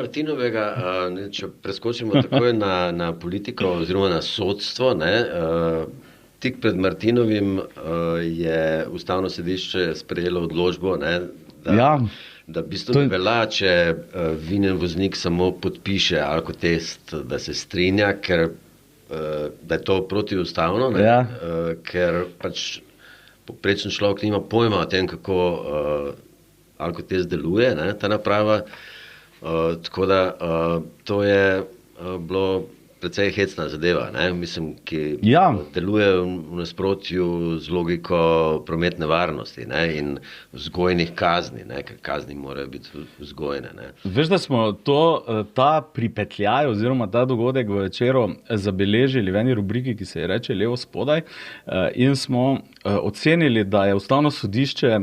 Martinovega, če preskočimo takoj na politiko oziroma na sodstvo, tik pred Martinovim je Ustavno sodišče sprejelo odločbo, da v bistvu ne velja, če vinen voznik samo podpiše alkotest, da se strinja, ker da je to protiustavno, ker pač povprečen človek nima pojma o tem, kako alkotest deluje, ta naprava. Tako da to je bilo precej hecna zadeva, mislim, ki deluje v nasprotju z logiko prometne varnosti in vzgojnih kazni, ker kazni morajo biti vzgojne. Veš, da smo ta pripetljaj oziroma ta dogodek v Večeru zabeležili v eni rubriki, ki se je reče Levo spodaj, in smo ocenili, da je Ustavno sodišče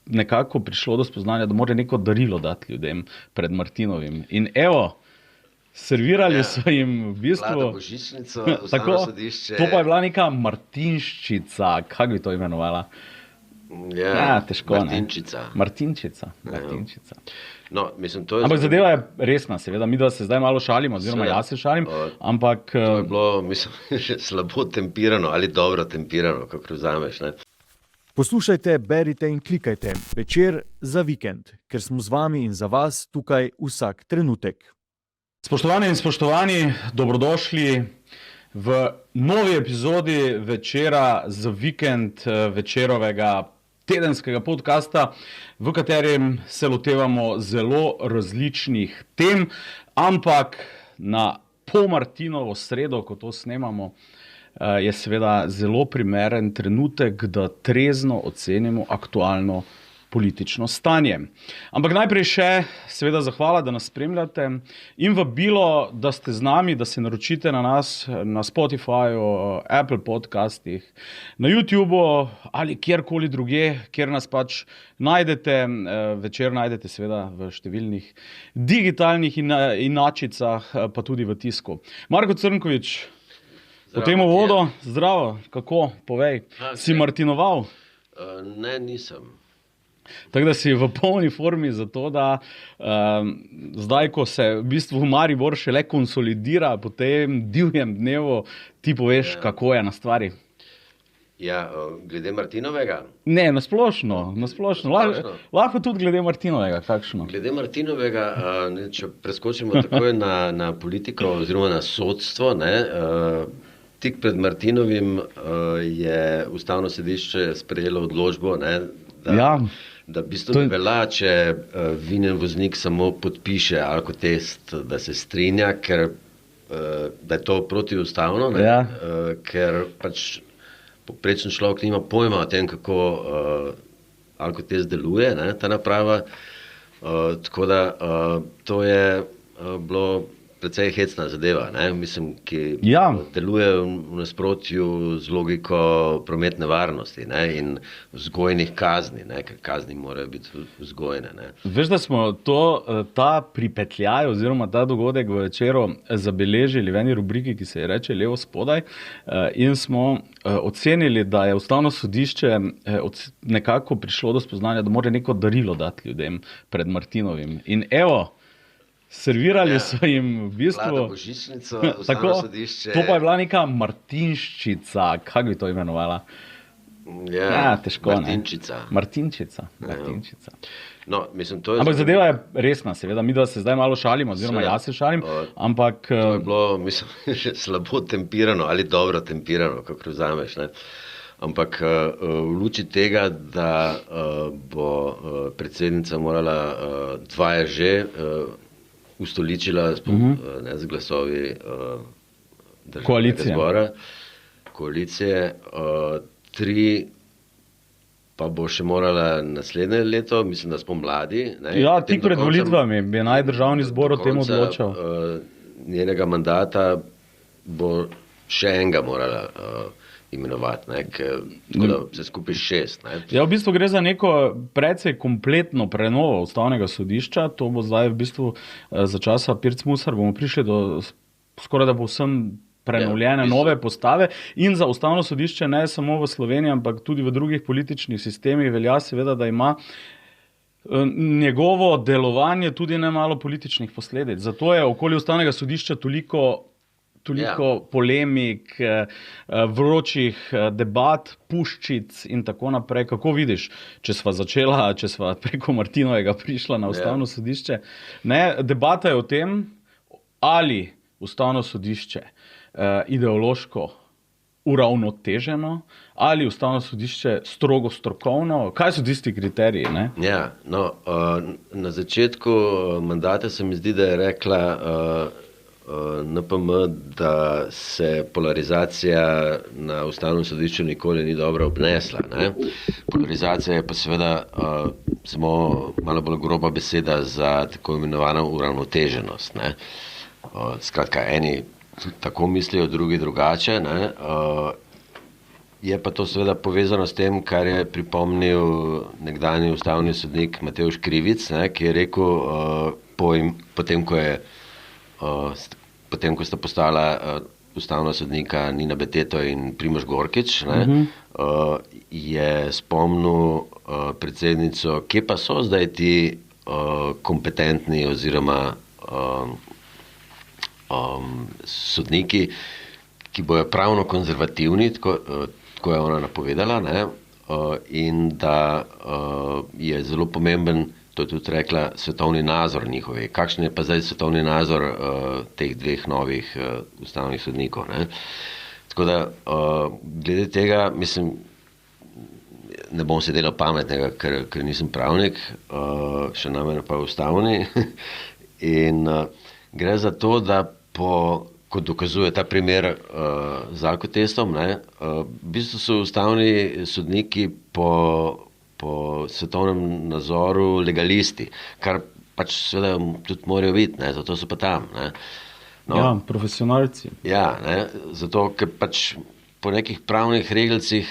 nekako prišlo do spoznanja, da mora neko darilo dati ljudem pred Martinovim. In evo, servirali so jim v bistvu... Vlada božičnico, Ustavno sodišče... To pa je bila neka martinščica, kako bi to imenovala? Težko, Martinčica. No, mislim, to je... Ampak zadeva je resna, seveda, mi da se zdaj malo šalimo, oziroma jaz se šalim, ampak... To je bilo, mislim, slabo tempirano ali dobro tempirano, kako vzameš, Poslušajte, berite in klikajte Večer za vikend, ker smo z vami in za vas tukaj vsak trenutek. Spoštovane in spoštovani, dobrodošli v novi epizodi Večera za vikend, Večerovega tedenskega podcasta, v katerem se lotevamo zelo različnih tem, ampak na pomartinovo sredo, ko to snemamo, je seveda zelo primeren trenutek, da trezno ocenimo aktualno politično stanje. Ampak najprej še seveda zahvala, da nas spremljate in vabilo, da ste z nami, da se naročite na nas na Spotifyju, Apple podcastih, na YouTubeu ali kjerkoli druge, kjer nas pač najdete. Večer najdete seveda v številnih digitalnih inačicah, pa tudi v tisku. Marko Crnković, po tem uvodu, zdravo, kako, povej, si martinoval? Ne, nisem. Tako da si v polni formi za to, da zdaj, ko se v bistvu Maribor šele konsolidira po tem divjem dnevu, ti poveš, kako je na stvari. Glede Martinovega? Ne, nasplošno. Lahko tudi glede Martinovega, kakšno? Glede Martinovega, če preskočimo takoj na politiko oziroma na sodstvo, tik pred Martinovim je Ustavno sodišče sprejelo odločbo, da v bistvu ne velja, če vinen voznik samo podpiše alkotest, da se strinja, ker da je to protiustavno, ker pač povprečen človek nima pojma o tem, kako alkotest deluje, ta naprava. Tako da to je bilo precej hecna zadeva, mislim, ki deluje v nasprotju z logiko prometne varnosti in vzgojnih kazni, ker kazni morajo biti vzgojne. Veš, da smo ta pripetljaj oziroma ta dogodek v Večeru zabeležili v eni rubriki, ki se je reče Levo spodaj, in smo ocenili, da je Ustavno sodišče nekako prišlo do spoznanja, da mora neko darilo dati ljudem pred Martinovim. In evo, servirali so jim v bistvu... Vlada božičnico, Ustavno sodišče... To pa je bila neka martinščica, kako bi to imenovala? Težko, Martinčica. No, mislim, to je... Ampak zadeva je resna, seveda, mi da se zdaj malo šalimo, oziroma jaz se šalim, ampak... To je bilo, mislim, slabo tempirano ali dobro tempirano, kako vzameš, Ampak v luči tega, da bo predsednica morala dvaja že ustoličila z glasovi Državnega zbora, koalicije, 3 pa bo še morala naslednje leto, mislim, da spomladi. Tik pred volitvami bi naj Državni zbor o tem odločal. Njenega mandata bo še enega morala imenovati, tako da vse skupaj 6. V bistvu gre za neko precej kompletno prenovo Ustavnega sodišča, to bo zdaj v bistvu za časa Pirc Musar, bomo prišli do skoraj da povsem prenovljene nove postave in za Ustavno sodišče ne samo v Sloveniji, ampak tudi v drugih političnih sistemih velja seveda, da ima njegovo delovanje tudi ne malo političnih posledic. Zato je okoli Ustavnega sodišča toliko polemik, vročih debat, puščic in tako naprej. Kako vidiš, če sva preko Martinovega prišla na Ustavno sodišče? Ne, debata je o tem, ali Ustavno sodišče ideološko uravnoteženo, ali Ustavno sodišče strogo strokovno. Kaj so tisti kriteriji? Ne? Ja, na začetku mandata se mi zdi, da je rekla NPM, da se polarizacija na Ustavnem sodišču nikoli ni dobro obnesla. Ne? Polarizacija je pa seveda samo malo bolj groba beseda za tako imenovano uravnoteženost. Ne? Skratka, eni tako mislijo, drugi drugače. Ne? Je pa to seveda povezano s tem, kar je pripomnil nekdanji ustavni sodnik Matevž Krivic, ne? Ki je rekel, potem, ko sta postala ustavna sodnika Nina Beteto in Primož Gorkič, ne, je spomnil predsednico, kje pa so zdaj ti kompetentni oziroma sodniki, ki bojo pravno konzervativni, tako je ona napovedala, ne, in da je zelo pomemben, to je tudi rekla, svetovni nazor njihovi. Kakšen je pa zdaj svetovni nazor teh dveh novih ustavnih sodnikov? Ne? Tako da, glede tega, mislim, ne bom se delal pametnega, ker nisem pravnik, še najmanj pa ustavni. In gre za to, da kot dokazuje ta primer z alkotestom, ne, v bistvu so ustavni sodniki po svetovnem nazoru legalisti, kar pač seveda tudi morajo biti, ne, zato so pa tam. Ne. No, ja, profesionalci. Ja, ne, zato, ker pač po nekih pravnih regelcih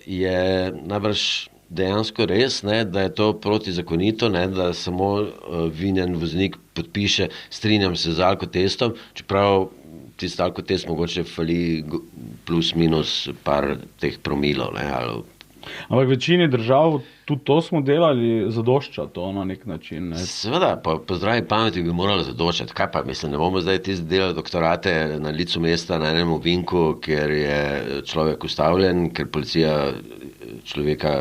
je najbrž dejansko res, ne, da je to protizakonito, ne, da samo vinjen voznik podpiše, strinjam se z alkotestom, čeprav tisti alkotest mogoče fali plus minus par teh promilov, ne, ali ampak v večini držav tudi to smo delali, zadošča to na nek način. Ne? Seveda, po zdravi pameti bi moralo zadoščati. Kaj pa, mislim, ne bomo zdaj tisti delali doktorate na licu mesta na enem ovinku, ker je človek ustavljen, ker policija človeka,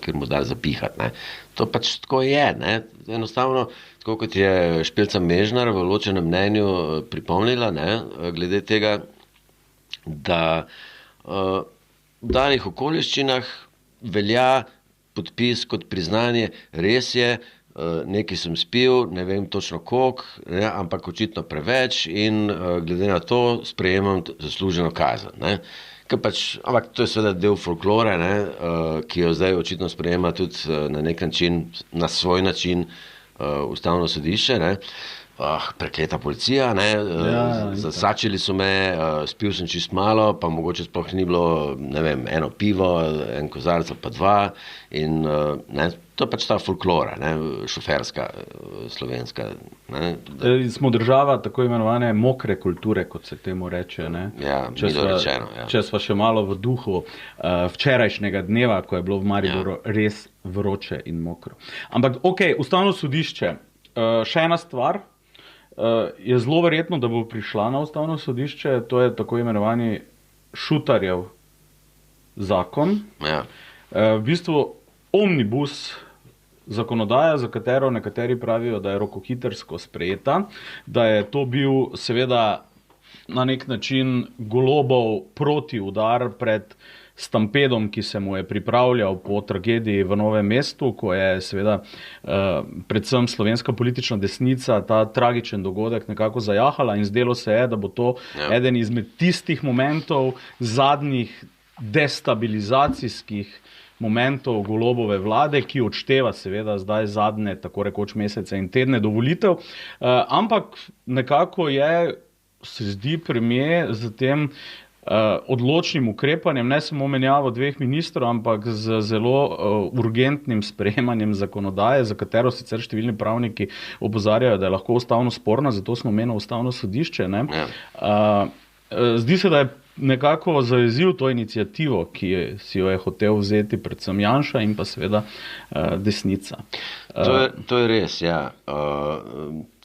ker mu da zapihati. Ne? To pač tako je. Ne? Enostavno, tako kot je Špelca Mežnar v ločenem mnenju pripomnila, ne? Glede tega, da v danih okoliščinah velja podpis kot priznanje, res je, nekaj sem spil, ne vem točno koliko, ampak očitno preveč in glede na to sprejemam zasluženo kazen. Ne. Ampak to je seveda del folklore, ne, ki jo zdaj očitno sprejema tudi na nek način, na svoj način Ustavno sodišče. Ne. Prekleta policija, zasačili so me, spil sem čist malo, pa mogoče sploh ni bilo, ne vem, eno pivo, en kozarec pa dva in ne, to je pač ta folklora, ne, šoferska, slovenska. Ne. Smo država tako imenovane mokre kulture, kot se temu reče. Ne. Ja, milo rečeno. Ja. Če sva še malo v duhu včerajšnjega dneva, ko je bilo v Mariboru res vroče in mokro. Ampak, Ustavno sodišče, še ena stvar, je zelo verjetno, da bo prišla na Ustavno sodišče, to je tako imenovani Šutarjev zakon. Ja. V bistvu omnibus zakonodaja, za katero nekateri pravijo, da je rokohitrsko sprejeta, da je to bil seveda na nek način Golobov protiudar pred stampedom, ki se mu je pripravljal po tragediji v Novem mestu, ko je seveda predvsem slovenska politična desnica ta tragičen dogodek nekako zajahala in zdelo se je, da bo to eden izmed tistih momentov, zadnjih destabilizacijskih momentov Golobove vlade, ki odšteva seveda zdaj zadnje, tako rekoč mesece in tedne do volitev, ampak nekako se zdi premier z tem odločnim ukrepanjem, ne samo menjavo dveh ministrov, ampak z zelo urgentnim sprejemanjem zakonodaje, za katero sicer številni pravniki opozarjajo, da je lahko ustavno sporna, zato smo menili Ustavno sodišče. Ne? Ja. Zdi se, da je nekako zajezil to inicijativo, ki si jo je hotel vzeti predvsem Janša in pa seveda desnica. To je res, ja.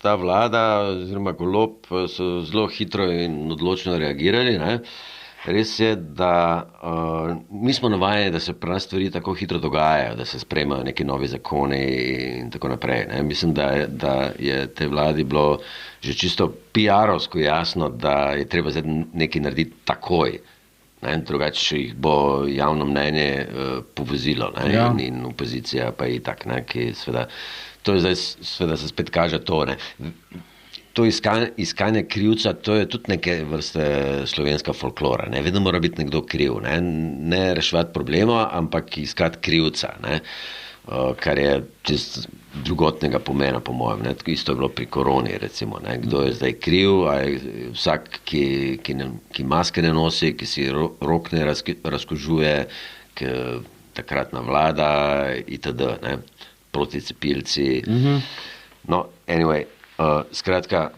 Ta vlada oziroma Golob so zelo hitro in odločno reagirali, ne. Res je, da mi smo navajeni, da se pri nas stvari tako hitro dogajajo, da se sprejemajo neki novi zakoni in tako naprej. Ne. Mislim, da je tej vladi bilo že čisto PR-ovsko jasno, da je treba zdaj nekaj narediti takoj. Ne. Drugače jih bo javno mnenje povozilo, ne. Ja. In opozicija pa je itak, ne, ki seveda, to je zdaj seveda se spet kaže to, ne. To iskanje krivca, to je tudi neke vrste slovenska folklora. Ne? Vedno mora biti nekdo kriv. Ne reševati problema, ampak iskati krivca, ne? Kar je čist drugotnega pomena, po mojem. Ne? Isto je bilo pri koroni, recimo. Ne? Kdo je zdaj kriv? Vsak, ki maske ne nosi, ki si rok ne razkožuje, takratna vlada itd. Ne? Proticepilci. No, anyway. Skratka,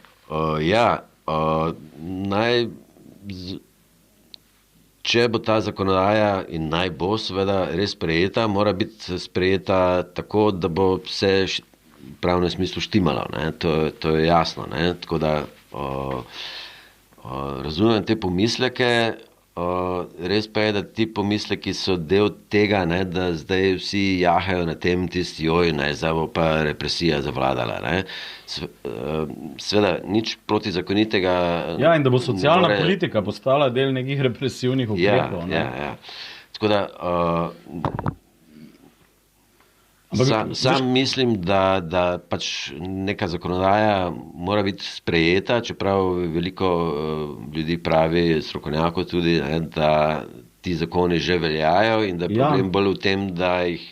če bo ta zakonodaja in naj bo seveda res sprejeta, mora biti sprejeta tako, da bo vse v pravnem smislu štimalo, ne? To je jasno, ne? Tako da razumem te pomisleke, res pa je, da ti pomisleki so del tega, ne, da zdaj vsi jahajo na tem zdaj bo pa represija zavladala. Ne. Seveda, nič protizakonitega. Ja, in da bo socialna politika postala del nekih represivnih ukrepov. Ja. Tako da sam mislim, da pač neka zakonodaja mora biti sprejeta, čeprav veliko ljudi pravi, strokovnjakov tudi, ne, da ti zakoni že veljajo in da je problem bolj v tem, da jih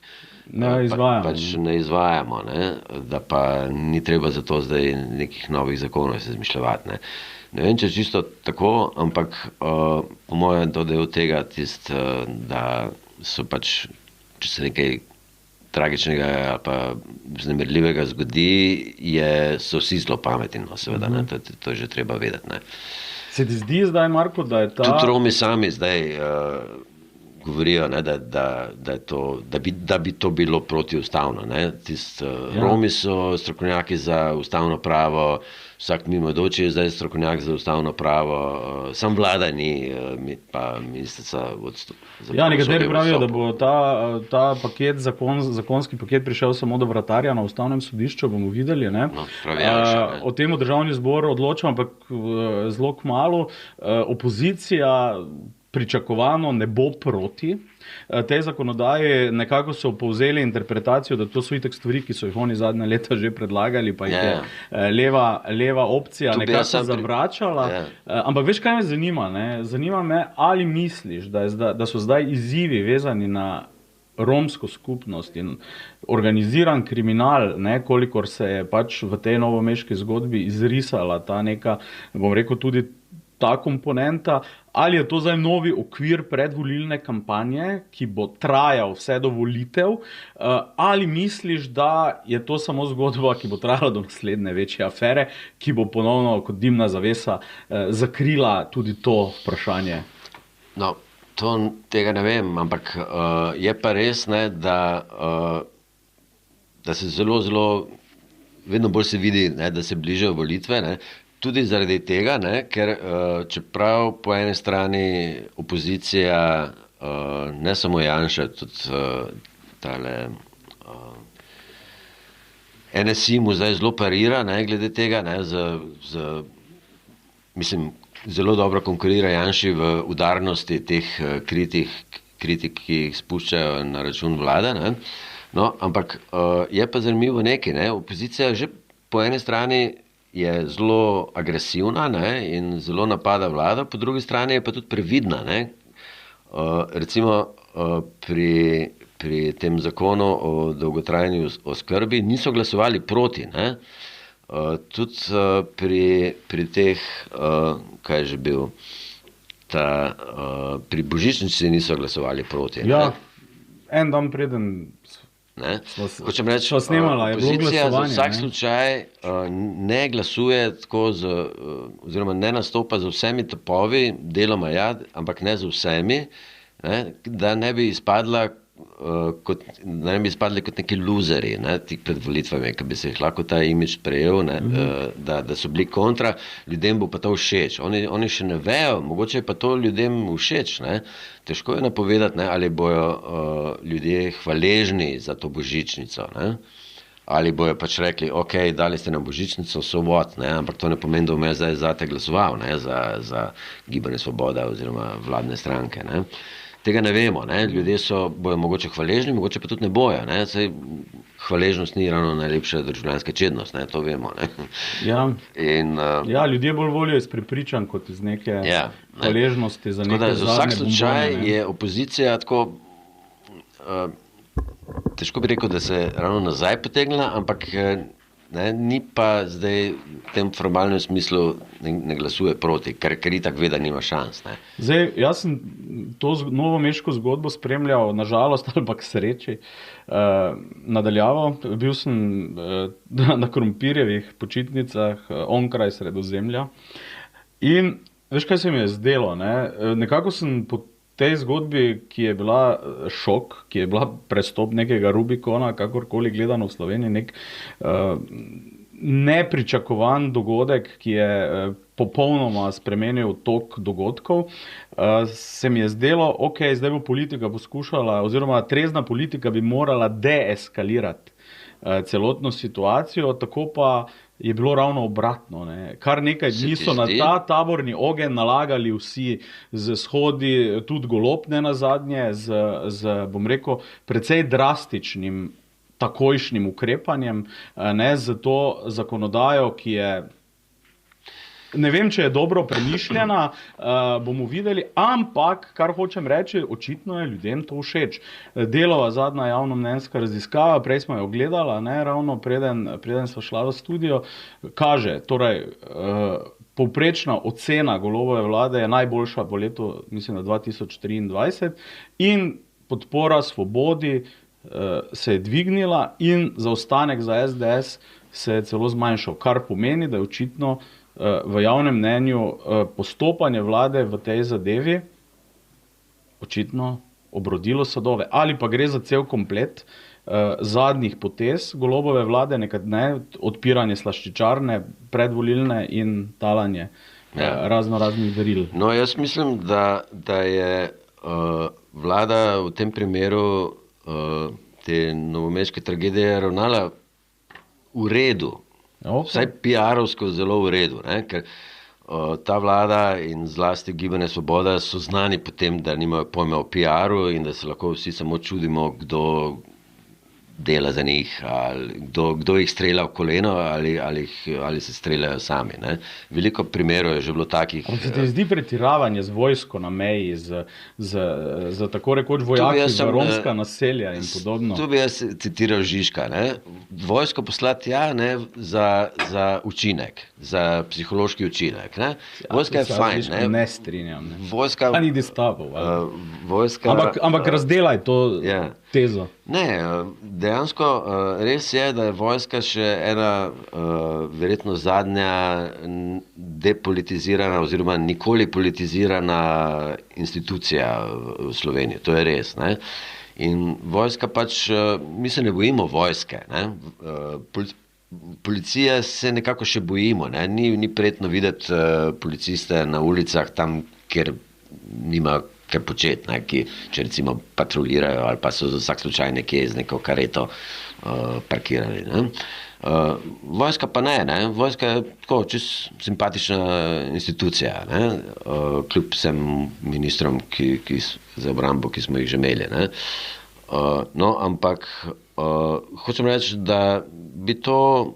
pač ne izvajamo, ne, da pa ni treba za to zdaj nekih novih zakonov se izmišljevati. Ne vem, če je čisto tako, ampak po mojem to del tega da so pač, če se nekaj tragičnega ali pa vznemirljivega zgodi, so vsi zelo pametni, no, seveda, ne, to je že treba vedeti. Ne. Se ti zdi zdaj, Marko, da je ta... Tudi Romi sami zdaj govorijo, ne, da bi to bilo protiustavno. Romi so strokovnjaki za ustavno pravo, vsak mimoidoči je zdaj strokovnjak za ustavno pravo, sam vlada ni, pa ministrica vodstva. Ja, nekateri pravijo, da bo ta paket, zakonski paket prišel samo do vratarja na ustavnem sodišču, bomo videli. Ne? No, o tem v državni zbor odločam, ampak zelo kmalu. Opozicija pričakovano ne bo proti tej zakonodaji, nekako so povzeli interpretacijo, da to so itak stvari, ki so jih oni zadnja leta že predlagali, pa jih je leva opcija nekako zavračala. Ampak veš, kaj me zanima? Ne? Zanima me, ali misliš, da so zdaj izzivi vezani na romsko skupnost in organiziran kriminal, ne, kolikor se je pač v tej novomeški zgodbi izrisala ta neka, bom rekel, tudi ta komponenta, ali je to zdaj novi okvir predvolilne kampanje, ki bo trajal vse do volitev, ali misliš, da je to samo zgodba, ki bo trajala do naslednje večje afere, ki bo ponovno kot dimna zavesa zakrila tudi to vprašanje? No, tega ne vem, ampak je pa res, ne, da se zelo, vedno bolj se vidi, ne, da se bližajo volitve, ne, tudi zaradi tega, ne, ker čeprav po eni strani opozicija, ne samo Janša, tudi tale NSI mu zdaj zelo parira, ne, glede tega, ne, mislim, zelo dobro konkurira Janši v udarnosti teh kritik, ki jih spuščajo na račun vlade. Ne. No, ampak je pa zanimivo nekaj, ne, opozicija že po eni strani je zelo agresivna, ne, in zelo napada vlado, po drugi strani je pa tudi previdna. Ne. Recimo pri tem zakonu o dolgotrajni oskrbi niso glasovali proti. Ne. Tudi pri teh, kaj je že bil, pri božičnici niso glasovali proti. Ja, en dan preden Ne? Hočem reči, sva snemala, je bilo opozicija za glasovanje, vsak ne. slučaj ne glasuje tako oziroma ne nastopa z vsemi topovi, deloma ja, ampak ne z vsemi, ne, da ne bi izpadli kot neki luzeri, ne, tik pred volitvami, ki bi se jih lahko ta imidž sprejel, ne, da so bili kontra, ljudem bo pa to všeč. Oni še ne vejo, mogoče je pa to ljudem všeč. Ne. Težko je napovedati, ne, ali bojo ljudje hvaležni za to božičnico. Ne. Ali bojo pač rekli, ok, dali ste nam božičnico, so what, ne, ampak to ne pomeni, da bom jaz zdaj zate glasoval, ne, za Gibanje Svoboda oziroma vladne stranke. Ne. Tega ne vemo, ne. Ljudje bojo mogoče hvaležni, mogoče pa tudi ne bojo. Ne. Saj hvaležnost ni ravno najlepša državljanska čednost, ne, to vemo. Ne. Ja. In, Ja, ljudje bolj volijo iz prepričanj, kot iz neke hvaležnosti za tako neke da za vsak zadnje slučaj bombone, ne. je opozicija tako, težko bi rekel, da se ravno nazaj potegnila, ampak ne, ni pa zdaj v tem formalnem smislu ne glasuje proti, ker itak ve, da nima šans. Ne. Zdaj, jaz sem to novomeško zgodbo spremljal, nažalost ali pa k sreči, nadaljavo. Bil sem na krompirjevih počitnicah onkraj Sredozemlja in veš, kaj se mi je zdelo, ne? Nekako sem po tej zgodbi, ki je bila šok, ki je bila prestop nekega Rubikona, kakorkoli gledano v Sloveniji, nek nepričakovan dogodek, ki je popolnoma spremenil tok dogodkov, se mi je zdelo, ok, zdaj bo politika poskušala, oziroma trezna politika bi morala deeskalirati celotno situacijo, tako pa je bilo ravno obratno. Ne. Kar nekaj dni so na ta taborni ogenj nalagali vsi z shodi, tudi Golob ne nazadnje, bom rekel, precej drastičnim takojšnjim ukrepanjem, ne, z to zakonodajo, ki je, ne vem, če je dobro premišljena, bomo videli, ampak, kar hočem reči, očitno je ljudem to všeč. Delova zadnja javnomnenjska raziskava, prej smo jo gledala, ne, ravno preden sva šla v studio, kaže, torej, povprečna ocena Golobove vlade je najboljša po letu, mislim, 2023 in podpora Svobodi se je dvignila in zaostanek za SDS se je celo zmanjšal, kar pomeni, da je očitno v javnem mnenju postopanje vlade v tej zadevi očitno obrodilo sadove. Ali pa gre za cel komplet zadnjih potez Golobove vlade, odpiranje slaščičarne, predvolilne in talanje raznih daril. No, jaz mislim, da je vlada v tem primeru te novomeške tragedije ravnala v redu. Okay. Vsaj PR-ovsko zelo v redu, ne? Ker ta vlada in zlasti Gibanje Svoboda so znani po tem, da nimajo pojma o PR-u in da se lahko vsi samo čudimo, kdo dela za njih, ali kdo jih strelja v koleno ali se streljajo sami. Ne? Veliko primerov je že bilo takih. Se ti zdi pretiravanje z vojsko na meji, z tako rekoč vojaki za romska naselja in podobno? Tu bi jaz citiral Žižka. Ne? Vojsko poslati ne, za učinek, za psihološki učinek. Ne? Vojska je fajn. Ne strinjam. Ne? Vojska, ni distavov. Ampak Ja. razdelaj to tezo. Ne, dejansko res je, da je vojska še ena verjetno zadnja depolitizirana oziroma nikoli politizirana institucija v Sloveniji. To je res. Ne? In vojska pač, mi se ne bojimo vojske. Ne? Policija se nekako še bojimo. Ne? Ni prijetno videti policiste na ulicah tam, kjer nima kaj početi, ne, če recimo patruljirajo ali pa so za vsak slučaj nekje z neko kareto parkirali. Ne. Vojska pa ne. Vojska je tako čisto simpatična institucija, ne, kljub vsem ministrom za obrambo, ki smo jih že imeli. Ne. No, ampak hočem reči, da bi to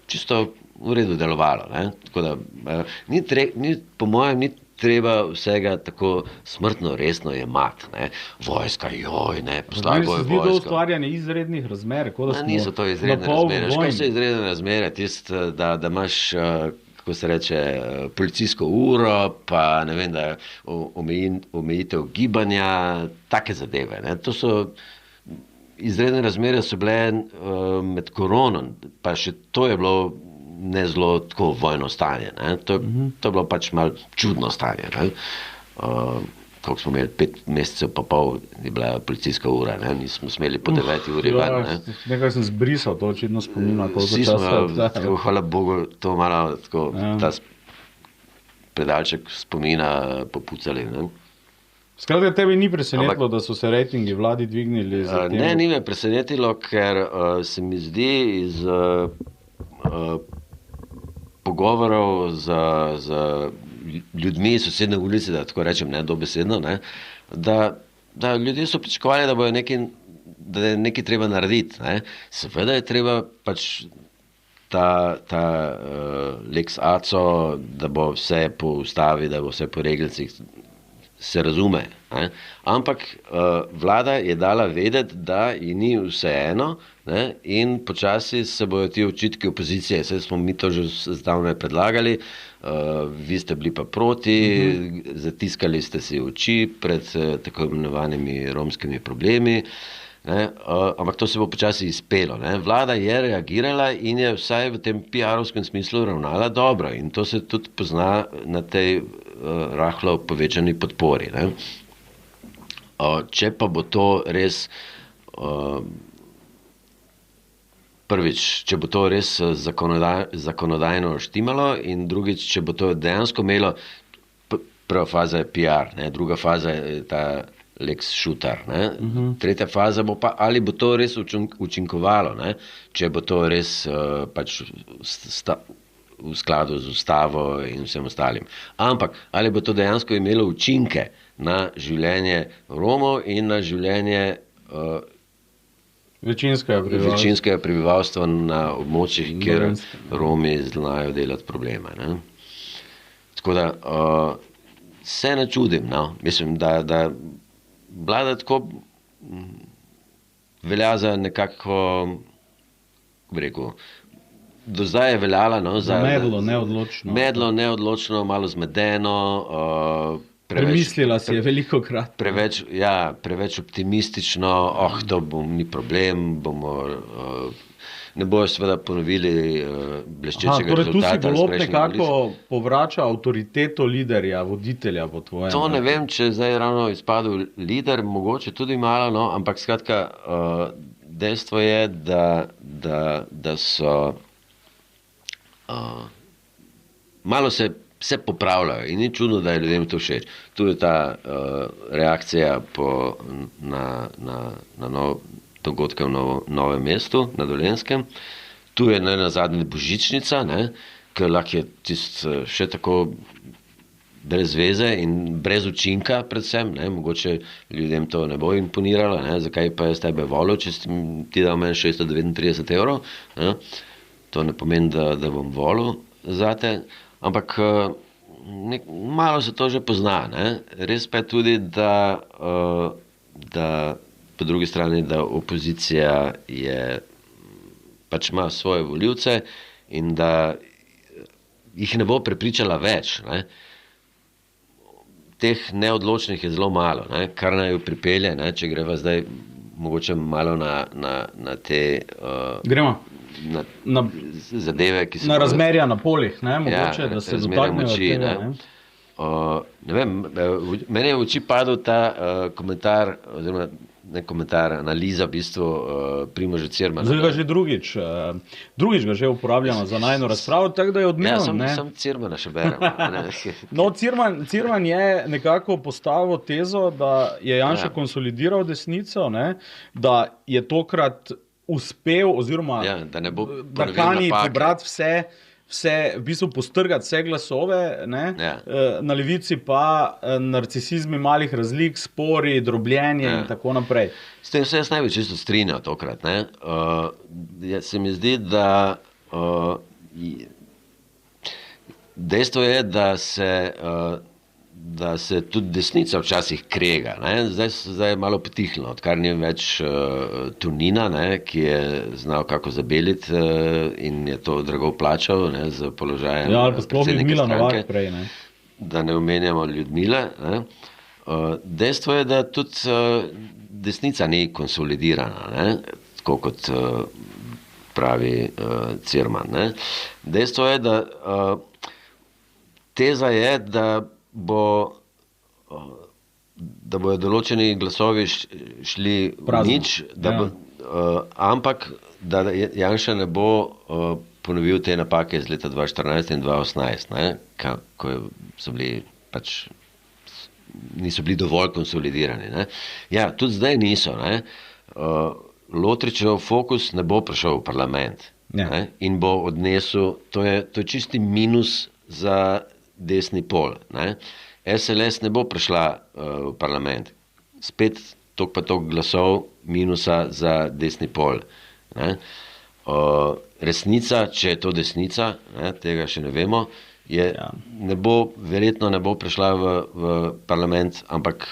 čisto v redu delovalo. Ne. Tako da, po mojem, ni treba vsega tako smrtno resno jemati. Vojska, poslaj bojo vojsko. Zdi to ustvarjanje izrednih razmer. Niso to izredne razmere. Kaj so izredne razmere? Tisto, da imaš, kako se reče, policijsko uro, pa ne vem, da omejitev gibanja, take zadeve. To so izredne razmere so bile med koronom, pa še to je bilo ne zelo tako vojno stanje. Ne? To je bilo pač malo čudno stanje. Ne? Koliko smo imeli, 5 mesecev pa pol je bila policijska ura, ne? Nismo smeli po 9 uri ven. Ne? Nekaj sem zbrisal, to očitno spomina. Vsi smo, hvala Bogu, to malo tako, ta predalček spomina popucali. Ne? Skratka, tebi ni presenetilo, da so se rejtingi vladi dvignili? Ne, ni me presenetilo, ker se mi zdi iz pogovorov z ljudmi iz sosedne ulice, da tako rečem, ne dobesedno, ne, da ljudje so pričakovali, da je nekaj treba narediti. Ne. Seveda je treba pač ta Lex Aco, da bo vse po ustavi, da bo vse po regelcih, se razume. Ne. Ampak vlada je dala vedeti, da ji ni vseeno, ne, in počasi se bojo ti očitki opozicije, vse smo mi to že zdavnaj predlagali, vi ste bili pa proti, zatiskali ste si oči pred tako imenovanimi romskimi problemi, ne, ampak to se bo počasi izpelo. Ne. Vlada je reagirala in je vsaj v tem PR-ovskem smislu ravnala dobro in to se tudi pozna na tej rahlo povečani podpori. Ne. Če pa bo to res prvič, če bo to res zakonodajno štimalo in drugič, če bo to dejansko imelo, prva faza je PR, ne, druga faza je ta Lex Šutar, ne, tretja faza bo pa, ali bo to res učinkovalo, ne, če bo to res pač v skladu z ustavo in vsem ostalim. Ampak, ali bo to dejansko imelo učinke na življenje Romov in na življenje večinskega prebivalstva na območjih, kjer Romi znajo delati probleme. Ne? Tako da se ne čudim. No? Mislim, da vlada tako velja za nekako, kako bi rekel, do zdaj je veljala za medlo, neodločno, malo zmedeno, premislila si je velikokrat. Preveč optimistično, to ni problem, ne bojo seveda ponovili bleščečega rezultata. Torej tu si Golob nekako povrača avtoriteto liderja, voditelja po tvojem. To ne vem, če zdaj ravno izpadel lider, mogoče tudi malo, no, ampak skratka, dejstvo je, da so malo se popravljajo in ni čudno, da je ljudem to všeč. Tu je ta reakcija na dogodke v Novem mestu, na Dolenjskem. Tu je nazadnje božičnica, ker lahko je še tako brez veze in brez učinka predvsem. Mogoče ljudem to ne bo imponiralo, zakaj pa jaz tebe volil, če ti dal meni 639 €. To ne pomeni, da bom volil zate, ampak malo se to že pozna. Res pa je tudi, da po drugi strani, da opozicija pač ima svoje volivce in da jih ne bo prepričala več. Teh neodločnih je zelo malo, kar naj jo pripelje, če greva zdaj mogoče malo na te na zadeve, ki so... Na razmerja na polih, mogoče, da se dotaknejo tega. Ne vem, meni je v oči padel ta komentar, oziroma ne komentar, analiza v bistvu Primoža Cirmana. Zdaj ga že drugič ga že uporabljamo za najno razpravo, tako da je odmeven. Sam Cirmana še berem. No, Cirman je nekako postavil tezo, da je Janša konsolidiral desnico, da je tokrat uspel, oziroma da kani pobrati vse, v bistvu postrgati vse glasove, na levici pa narcisizmi malih razlik, spori, drobljenje in tako naprej. S tem se jaz ne bi čisto strinjal tokrat. Se mi zdi, da dejstvo je, da se tudi desnica včasih krega. Zdaj je malo potihnilo, odkar ni več Tonina, ki je znal kako zabeliti in je to drago plačal z položajem predsednika stranke. Da ne omenjamo Ljudmile. Dejstvo je, da tudi desnica ni konsolidirana, ne? Tako kot pravi Cirman. Ne? Dejstvo je, da teza je, da bojo določeni glasovi šli v nič, ampak da Janša ne bo ponovil te napake iz leta 2014 in 2018, ne? Ko so bili niso bili dovolj konsolidirani. Ne? Ja, tudi zdaj niso. Ne? Lotričev fokus ne bo prišel v parlament in bo odnesel, to je čisti minus za desni pol. Ne? SLS ne bo prišla v parlament. Spet toliko pa toliko glasov minusa za desni pol. Ne? Resnica, če je to desnica, ne, tega še ne vemo, verjetno ne bo prišla v parlament, ampak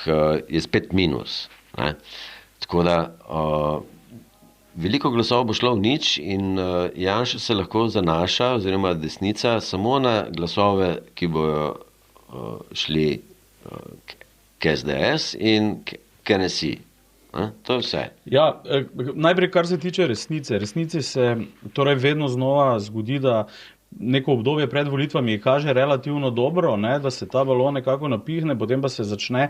je spet minus. Ne? Tako da veliko glasov bo šlo v nič in Janša se lahko zanaša, oziroma desnica, samo na glasove, ki bojo šli k SDS in k NSI. To je vse. Ja, najprej, kar se tiče resnice. Resnici se torej vedno znova zgodi, da neko obdobje pred volitvami kaže relativno dobro, ne, da se ta balon nekako napihne, potem pa se začne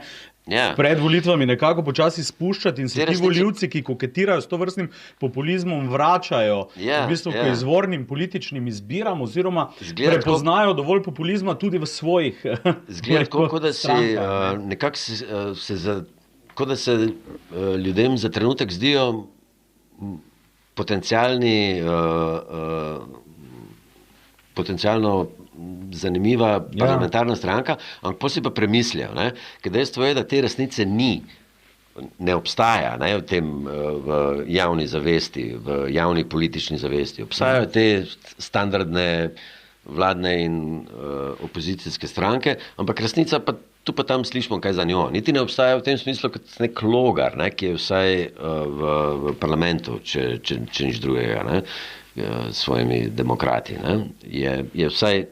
pred volitvami nekako počasi spuščati in se ti volivci, ki koketirajo s tovrstnim populizmom, vračajo v bistvu k izvornim političnim izbiram oziroma prepoznajo dovolj populizma tudi v svojih zgleda, kot da si nekako kot da se ljudem za trenutek zdijo potencialno zanimiva parlamentarna stranka, ampak potem si pa premislijo, ker dejstvo je, da te resnice ne obstaja, ne, v javni zavesti, v javni politični zavesti. Obstajajo te standardne vladne in opozicijske stranke, ampak resnica pa tu pa tam slišimo, kaj za njo. Niti ne obstaja v tem smislu kot nek Logar, ne, ki je vsaj v parlamentu, če nič drugega, ne, s svojimi demokrati. Ne. Je vsaj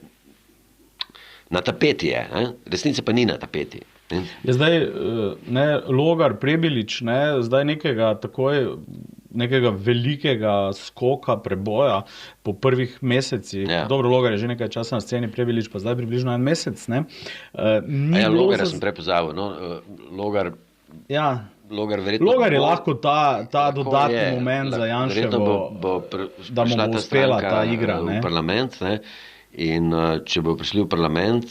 na tapeti je, ne. Resnica pa ni na tapeti. Je zdaj Logar, Prebilič, zdaj nekega velikega skoka, preboja po prvih mesecih. Dobro, Logar je že nekaj časa na sceni, Prebilič pa zdaj približno 1 mesec. Logarja sem prepozabil. Logar je lahko ta dodatni moment za Janševo, da mu bo uspela ta igra. V parlament, ne? In če bo prišli v parlament,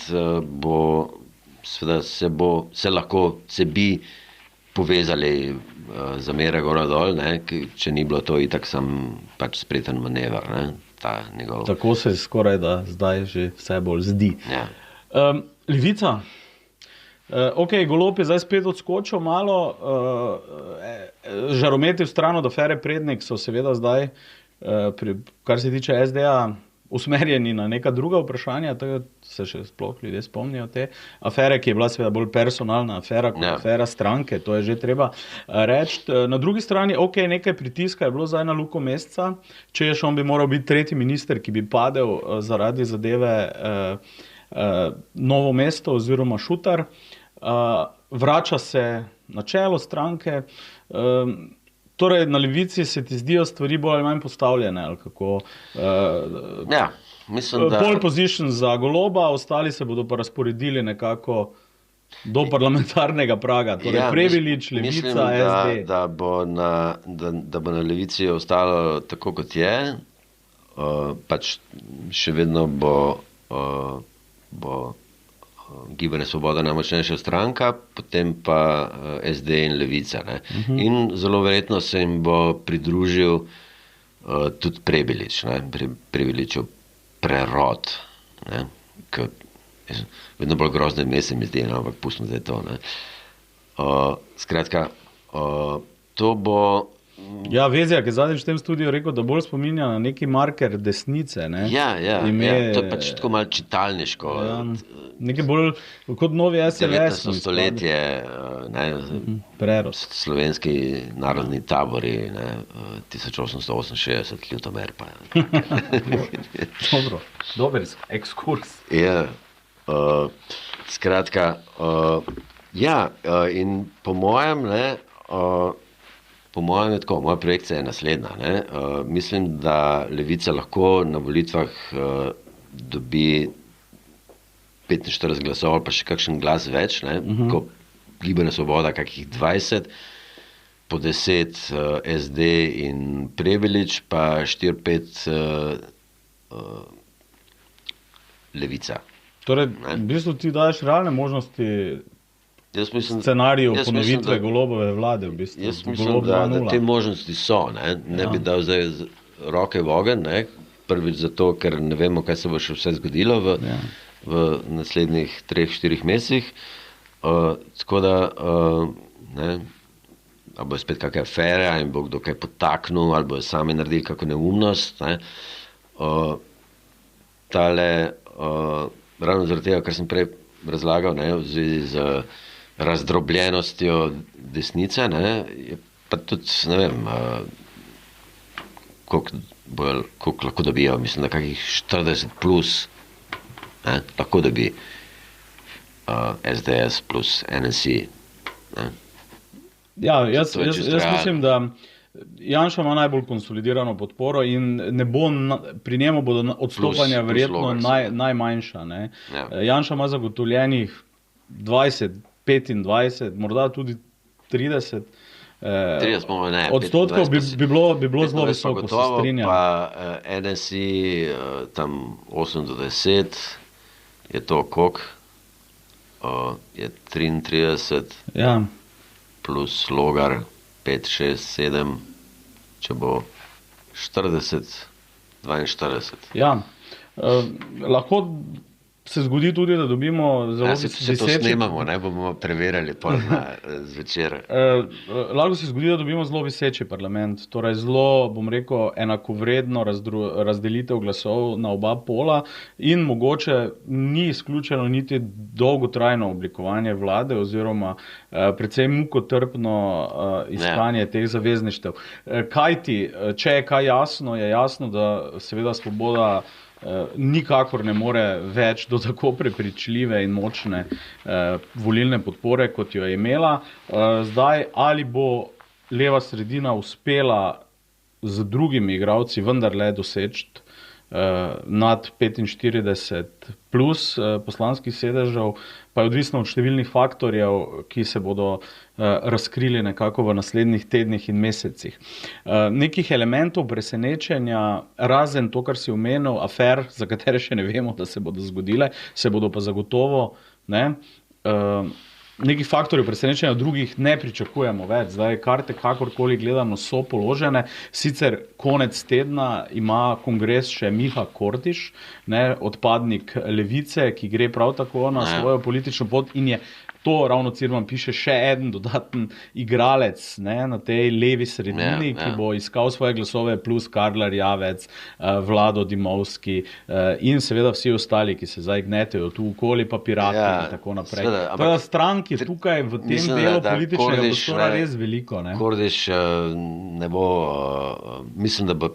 se bi povezali za mera gora dol, ne, če ni bilo to itak sam spreten manever. Ne, Tako se skoraj da zdaj že vse bolj zdi. Ja. Levica. Golob je zdaj spet odskočil malo. Žarometi v stran od afere Prednik so seveda zdaj, kar se tiče SD-ja, usmerjeni na neka druga vprašanja, tako se še sploh ljudje spomnijo te afere, ki je bila seveda bolj personalna afera kot afera stranke, to je že treba reči. Na drugi strani, nekaj pritiska je bilo zdaj na Luko Mesca, češ on bi moral biti tretji minister, ki bi padel zaradi zadeve Novo mesto oziroma Šutar. Vrača se na čelo stranke. Torej, na Levici se ti zdijo stvari bolj ali manj postavljene, ali kako? Mislim, da... Pole position za Goloba, ostali se bodo pa razporedili nekako do parlamentarnega praga. Torej, Prebilič, Levica, SD. Da bo na Levici ostalo tako, kot je. Še vedno bo Gibanje Svoboda najmočnejša stranka, potem pa SD in Levica. Ne? In zelo verjetno se jim bo pridružil tudi Prebilič, Prebiličev prerod. Ne? Vedno bolj grozne ime se mi zdi, ampak pustimo zdaj to. Ne? Skratka, to bo... Ja, Vezjak je zadnjič v tem studiu rekel, da bolj spominja na neki marker desnice. Ne? Ja, to je tako malo čitalniško. Nekaj bolj kot novi SLS. 19. stoletje, slovenski narodni tabori, 1868, Ljutomer pa. Dober ekskurs. Ja, skratka, in po mojem, Po mojem je tako, moja projekcija je naslednja. Ne? Mislim, da Levica lahko na volitvah dobi 45 glasov ali pa še kakšen glas več, ne? Ko Gibanje Svoboda kakih 20, po 10 SD in Prebilič, pa 4-5 Levica. Torej, v bistvu ti daješ realne možnosti scenariju ponovitve Golobove vlade, v bistvu. Jaz mislim, da te možnosti so. Ne bi dal zdaj roke v ogenj, ne? Prvič zato, ker ne vemo, kaj se bo še vse zgodilo v naslednjih 3-4 mesecih. Tako da, ne, ali bo spet kakšna afera in bo kdo kaj potaknil, ali bo sami naredili kakšno neumnost. Ne? Ravno zaradi tega, kar sem prej razlagal, ne, v zvezi z razdrobljenostjo desnice, ne, je pa tudi, ne vem, koliko lahko dobijo, mislim, da kakih 40 plus, ne, lahko dobi SDS plus NSI. Ne. Ja, jaz mislim, da Janša ima najbolj konsolidirano podporo in ne bo pri njemu bodo odstopanja verjetno najmanjša. Ne. Ja. Janša ima zagotovljenih 20, 25, morda tudi 30 odstotkov, bi bilo zelo visoko, se strinjam. Pa NSI tam 8 do 10, je to koliko? Je 33, ja. Plus Logar 5, 6, 7, če bo 40, 42. Ja, lahko se zgodi tudi, da dobimo zelo viseči... to snemamo, ne bomo preverjali zvečer. Lahko se zgodi, da dobimo zelo viseči parlament, torej zelo, bom rekel, enakovredno razdelitev glasov na oba pola in mogoče ni izključeno niti dolgotrajno oblikovanje vlade oziroma precej mukotrpno iskanje teh zavezništev. Kajti, če je kaj jasno, je jasno, da seveda Svoboda nikakor ne more več do tako prepričljive in močne volilne podpore, kot jo je imela. Zdaj, ali bo leva sredina uspela z drugimi igralci vendarle doseči nad 45 plus poslanskih sedežev, pa je odvisno od številnih faktorjev, ki se bodo razkrili nekako v naslednjih tednih in mesecih. Nekih elementov presenečenja, razen to, kar si omenil, afer, za katere še ne vemo, da se bodo zgodile, se bodo pa zagotovo, ne, nekih faktorjev presenečenja, drugih ne pričakujemo več. Zdaj, karte kakorkoli gledano so položene. Sicer konec tedna ima kongres še Miha Kordiš, ne, odpadnik Levice, ki gre prav tako na svojo politično pot in je to, ravno Cirman piše, še eden dodaten igralec, ne, na tej levi sredini, ki bo iskal svoje glasove, plus Karlar Javec, Vlado Dimovski in seveda vsi ostali, ki se zdaj gnetejo tu okoli, pa pirati in tako naprej. Teda stranki tukaj v tem delu političnega prostora res veliko. Ne? Kordiš ne bo, mislim, da bo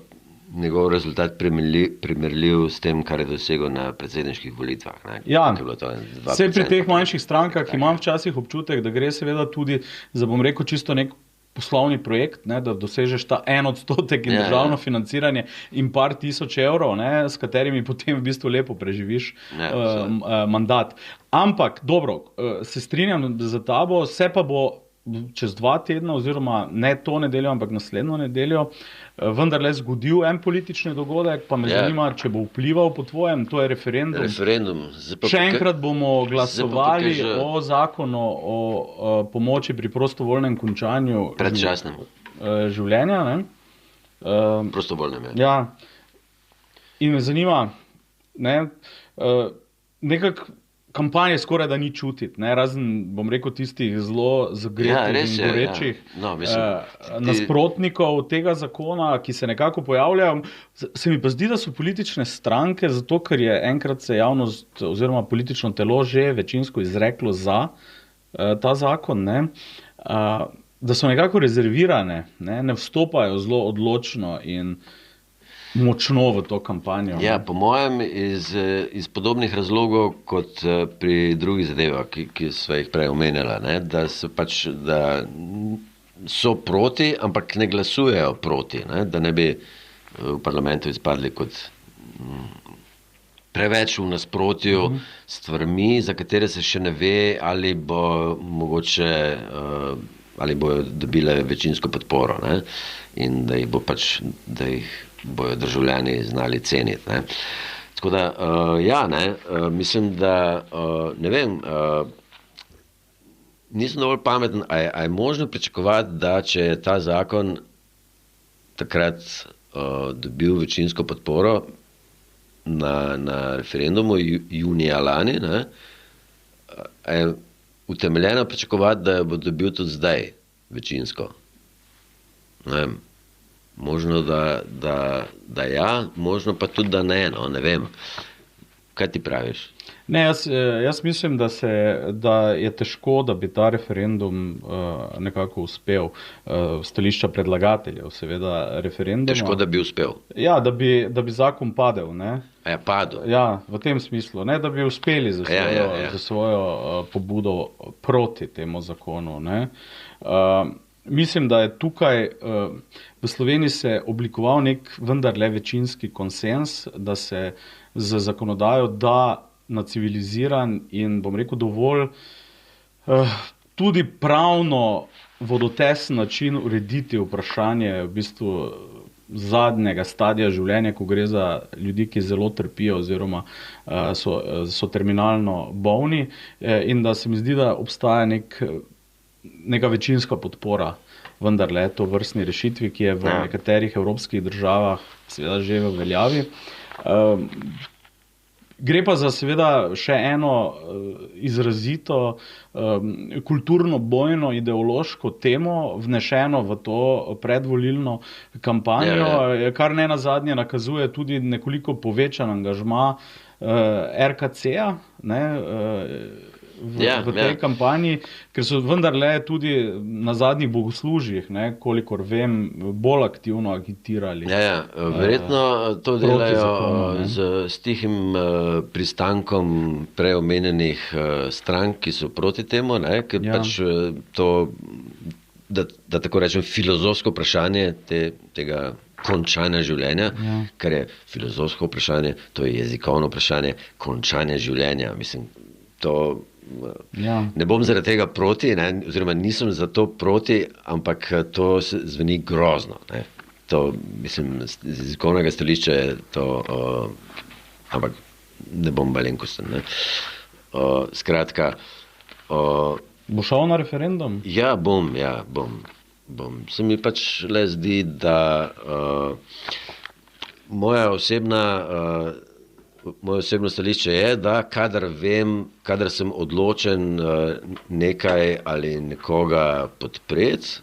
njegov rezultat primerljiv s tem, kar je dosegel na predsedniških volitvah. Ne? Ja, vse pri teh manjših strankah imam včasih občutek, da gre seveda tudi za, bom rekel, čisto nek poslovni projekt, ne, da dosežeš ta 1% in državno financiranje in par tisoč evrov, ne, s katerimi potem v bistvu lepo preživiš mandat. Ampak, dobro, se strinjam za tabo, se pa bo čez 2 tedna, oziroma ne to nedeljo, ampak naslednjo nedeljo, vendarle zgodil en politični dogodek, pa me zanima, če bo vplival po tvojem, to je referendum. Še enkrat bomo glasovali o zakonu o pomoči pri prostovoljnem končanju življenja. Ne? Prostovoljnem, ja. In me zanima, ne, nekako kampanje skoraj da ni čutiti, ne, razen, bom rekel, tistih zelo zagretih in gorečih nasprotnikov tega zakona, ki se nekako pojavljajo. Se mi pa zdi, da so politične stranke, zato ker je enkrat se javnost oziroma politično telo že večinsko izreklo za ta zakon, ne, da so nekako rezervirane, ne vstopajo zelo odločno in močno v to kampanjo. Ja, po mojem iz podobnih razlogov kot pri drugih zadevah, ki so jih prej omenjala, da so proti, ampak ne glasujejo proti, ne? Da ne bi v parlamentu izpadli kot preveč v nasprotju s stvarmi, za katere se še ne ve, ali bo mogoče, ali bojo dobile večinsko podporo, ne? In da jih bo pač, da jih bojo državljani znali ceniti, ne? Tako da, ja, ne, mislim, da, ne vem, nisem dovolj pameten, a je možno pričakovati, da če je ta zakon takrat dobil večinsko podporo na referendumu junija lani, ne, je utemeljeno pričakovati, da bo dobil tudi zdaj večinsko. Ne vem. Možno, da ja, možno pa tudi, da ne, no, ne vem. Kaj ti praviš? Ne, jaz mislim, da je težko, da bi ta referendum nekako uspel. Stališča predlagateljev, seveda referenduma. Težko, da bi uspel? Ja, da bi zakon padel, ne? Ja, padel. Ja, v tem smislu, ne, da bi uspeli za svojo pobudo proti temu zakonu, ne. Mislim, da je tukaj v Sloveniji se oblikoval nek vendarle večinski konsens, da se z zakonodajo da na civiliziran in, bom rekel, dovolj tudi pravno vodotesen način urediti vprašanje v bistvu zadnjega stadija življenja, ko gre za ljudi, ki zelo trpijo oziroma so terminalno bolni, in da se mi zdi, da obstaja neka večinska podpora vendarle to vrstni rešitvi, ki je v nekaterih evropskih državah seveda že v veljavi. Gre pa za seveda še eno izrazito kulturno bojno ideološko temo vnešeno v to predvolilno kampanjo, kar ne nazadnje nakazuje tudi nekoliko povečan angažma RKC-a, ne, v tej kampanji, ker so vendarle tudi na zadnjih bogoslužjih, ne, kolikor vem, bolj aktivno agitirali. Verjetno to delajo s tihim pristankom preomenjenih strank, ki so proti temu, ne, ker pač to, da tako rečem, filozofsko vprašanje tega končanja življenja, kar je filozofsko vprašanje, to je jezikovno vprašanje končanja življenja. Mislim, to ne bom zaradi tega proti, ne, oziroma nisem za to proti, ampak to zveni grozno. Ne. To, mislim, z jezikovnega stališča je to, ampak ne bom malenkosten. Skratka. Bo šel na referendum? Ja, bom. Se mi pač le zdi, da moje osebno stališče je, da kadar sem odločen nekaj ali nekoga podpreti,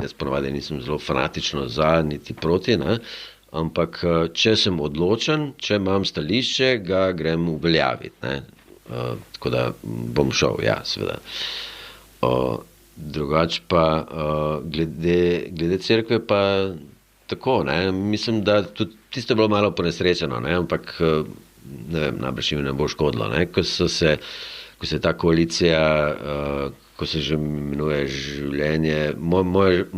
jaz ponavadi nisem zelo fanatično za, niti proti, ne, ampak če sem odločen, če imam stališče, ga grem uveljaviti, ne. Tako da bom šel, ja, seveda. Drugače pa glede cerkve pa tako, ne, mislim, da tudi tisto je bilo malo ponesrečeno, ne, ampak ne vem, najbrž jim ne bo škodilo, ne, ko se je ta koalicija, ko se že imenuje življenje, moje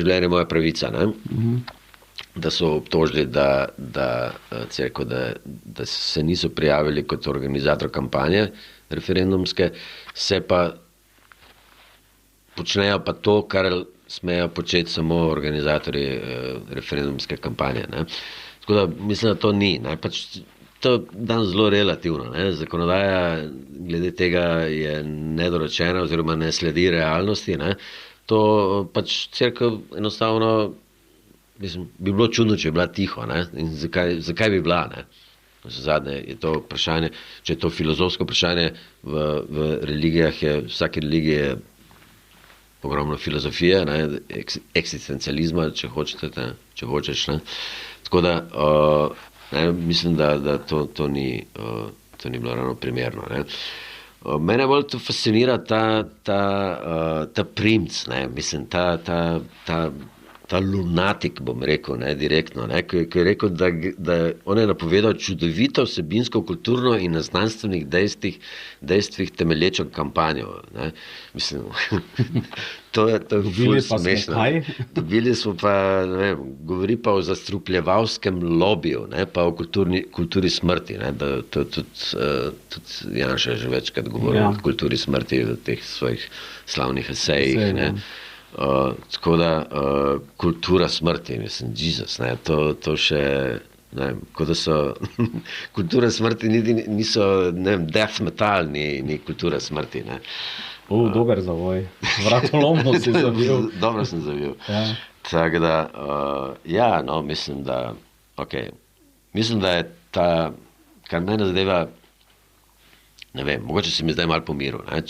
življenje, moja pravica, ne, da so obtožili, da cerkev, da se niso prijavili kot organizator kampanje referendumske, se pa počnejo pa to, kar smejo početi samo organizatorji referendumske kampanje, ne. Tako da mislim, da to ni, ne, pač to dan zelo relativno, ne. Zakonodaja glede tega je nedorečena oziroma ne sledi realnosti, ne. To pač cerkev enostavno, mislim, bi bilo čudno, če bi bila tiho, ne, in zakaj bi bila, ne. Zadnje je to vprašanje, če je to filozofsko vprašanje v religijah, vsake religije je ogromno filozofije, ne, eksistencializma, če hočeš, ne. Tako da, ne, mislim, da to ni bilo ravno primerno, ne. Mene bolj to fascinira ta primc, ne, mislim, ta ta lunatik, bom rekel, ne, direktno, ne, ki je rekel, da on je napovedal čudovito vsebinsko, kulturno in na znanstvenih dejstvih temelječo kampanjo. Ne. Mislim, to je ful smešno. Dobili smo pa, ne vem, govori pa o zastrupljevalskem lobiju, ne, pa o kulturi smrti, ne, da to tudi Janša že večkrat govoril o kulturi smrti v teh svojih slavnih esejih, ne. Tako da kultura smrti, mislim, Jesus, ne, to še, ne vem, kot da so kultura smrti niso, ne vem, death metal ni kultura smrti, ne. Dober zavoj, vratolomno si zavil. Dobro sem zavil. Tako da, no, mislim, da je ta, kar mene zadeva, ne vem, mogoče se mi zdaj malo pomiril, ne,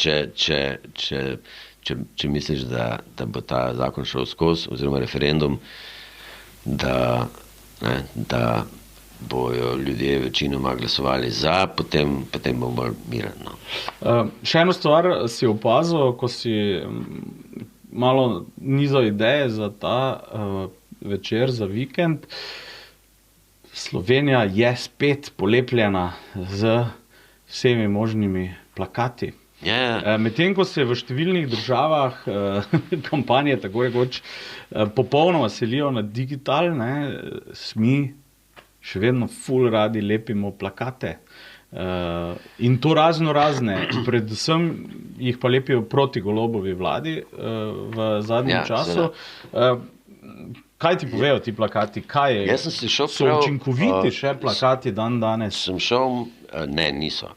če misliš, da bo ta zakon šel skozi, oziroma referendum, da bojo ljudje večinoma glasovali za, potem bo bolj miren. No. Še eno stvar si opazil, ko si malo nizal ideje za ta večer, za vikend. Slovenija je spet polepljena z vsemi možnimi plakati. Medtem ko se v številnih državah kampanje tako rekoč popolnoma selijo na digital, mi še vedno ful radi lepimo plakate. In to razne, predvsem jih pa lepijo proti Golobovi vladi v zadnjem času. Kaj ti povejo ti plakati? So učinkoviti še plakati danes? Sem šel, ne, niso.